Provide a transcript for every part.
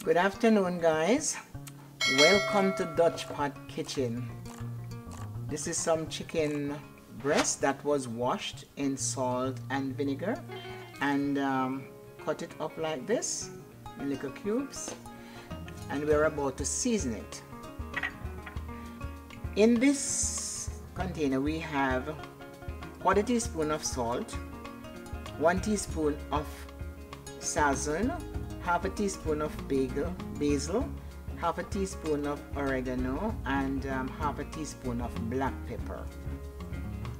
Good afternoon, guys. Welcome to Dutch Pot Kitchen. This is some chicken breast that was washed in salt and vinegar and cut it up like this in little cubes, and we're about to season it. In this container we have 1/4 teaspoon of salt, 1 teaspoon of sazon, 1/2 teaspoon of basil, 1/2 teaspoon of oregano, and 1/2 teaspoon of black pepper.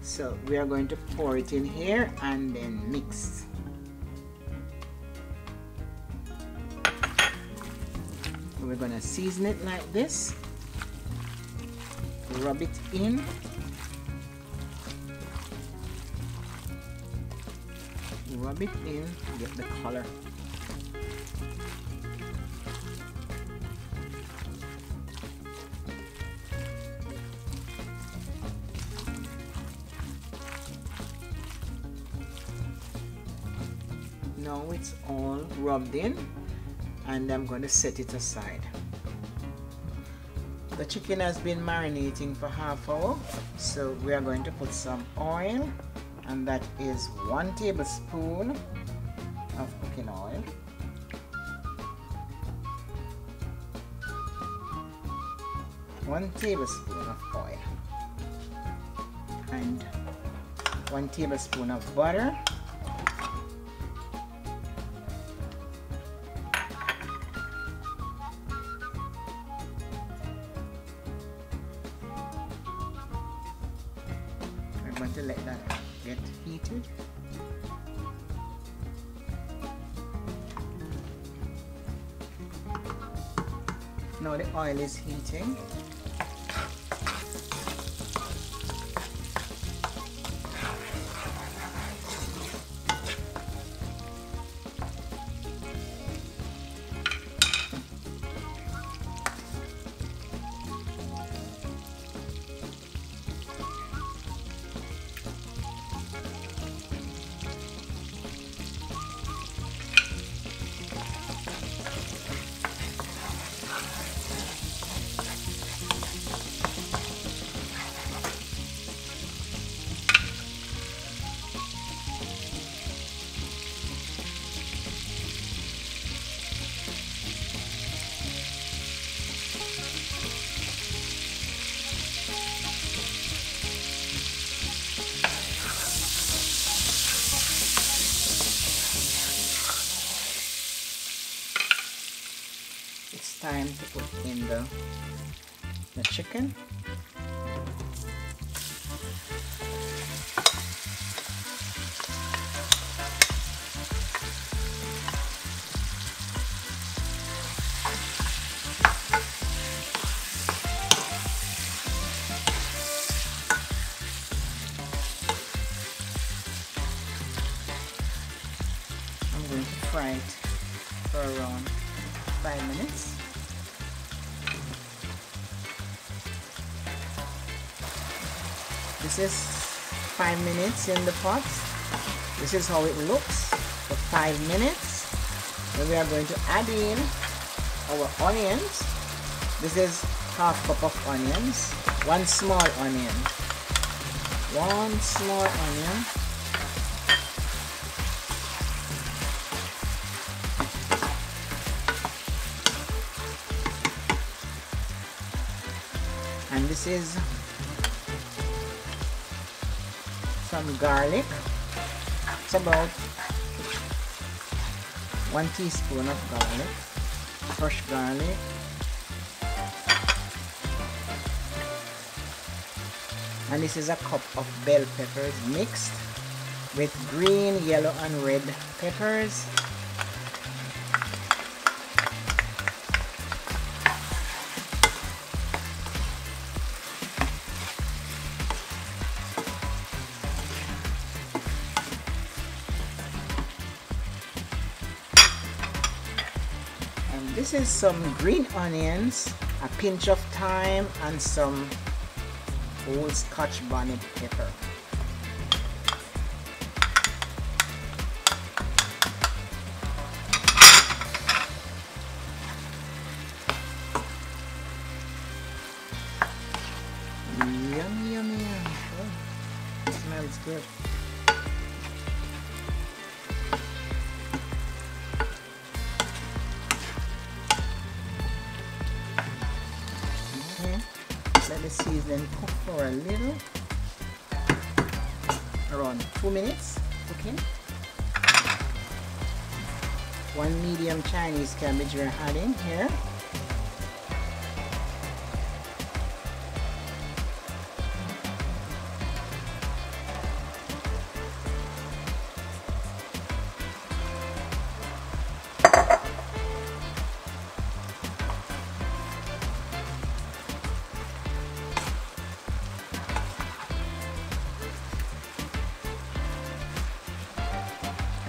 So we are going to pour it in here and then mix. We're going to season it like this, rub it in, to get the color. Now it's all rubbed in, and I'm going to set it aside. The chicken has been marinating for ½ hour, so we are going to put some oil, and that is 1 tablespoon of cooking oil, and 1 tablespoon of butter, I'm going to let that get heated. Now the oil is heating. It's time to put in the chicken. I'm going to fry it for around 5 minutes. This is 5 minutes in the pot. This is how it looks for 5 minutes. Then we are going to add in our onions. This is ½ cup of onions, 1 small onion, 1 small onion. And this is some garlic. It's about 1 teaspoon of garlic, fresh garlic. And this is a cup of bell peppers mixed with green, yellow, and red peppers. This is some green onions, a pinch of thyme, and some whole Scotch bonnet pepper. good. Okay, let the seasoning cook for a little, around 2 minutes cooking. 1 medium Chinese cabbage we're adding here.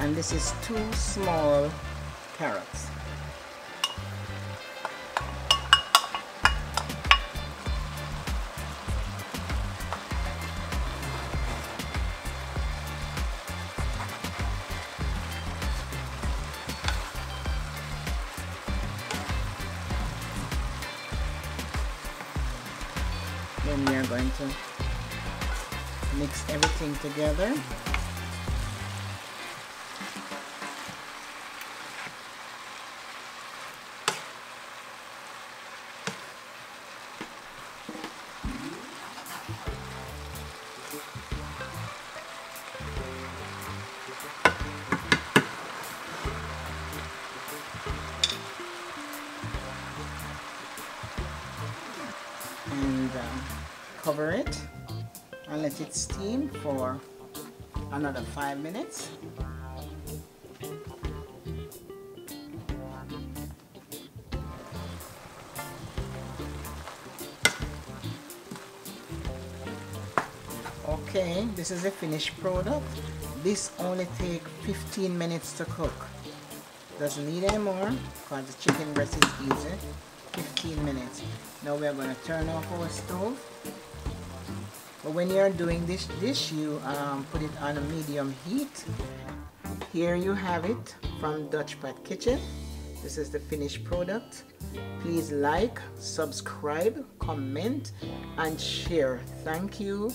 And this is 2 small carrots. Then we are going to mix everything together. And cover it and let it steam for another 5 minutes. Okay, this is a finished product. This only takes 15 minutes to cook. Doesn't need any more because the chicken breast is easy. 15 minutes. Now we are going to turn off our stove. But when you are doing this dish, you put it on a medium heat. Here you have it from Dutch Pot Kitchen. This is the finished product. Please like, subscribe, comment, and share. Thank you.